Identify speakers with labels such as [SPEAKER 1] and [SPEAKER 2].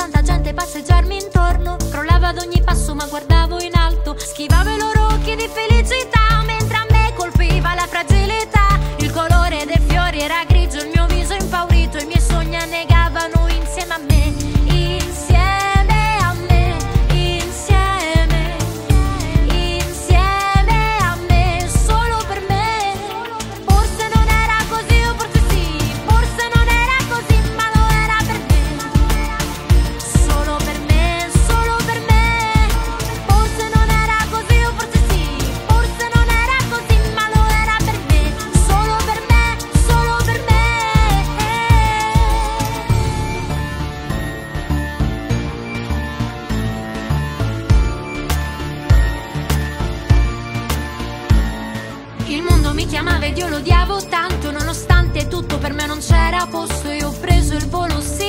[SPEAKER 1] tanta gente passeggiarmi intorno. Crollava ad ogni passo ma guardavo in alto. Schivavo i loro occhi di felicità, mentre a me colpiva la fragilità. Il colore dei fiori era grigio, il mio viso impaurito, i miei sogni annegavano insieme a me. Insieme a me, insieme, insieme a me, solo per me. Forse non era così, o forse sì, forse non era così, ma lo era per me. Solo per me, solo per me. Forse non era così, o forse sì, forse non era così, ma lo era per me. Solo per me, solo per me. Il mondo mi chiamava ed io lo odiavo tanto, nonostante tutto per me non c'era posto. Io ho preso il volo, sì,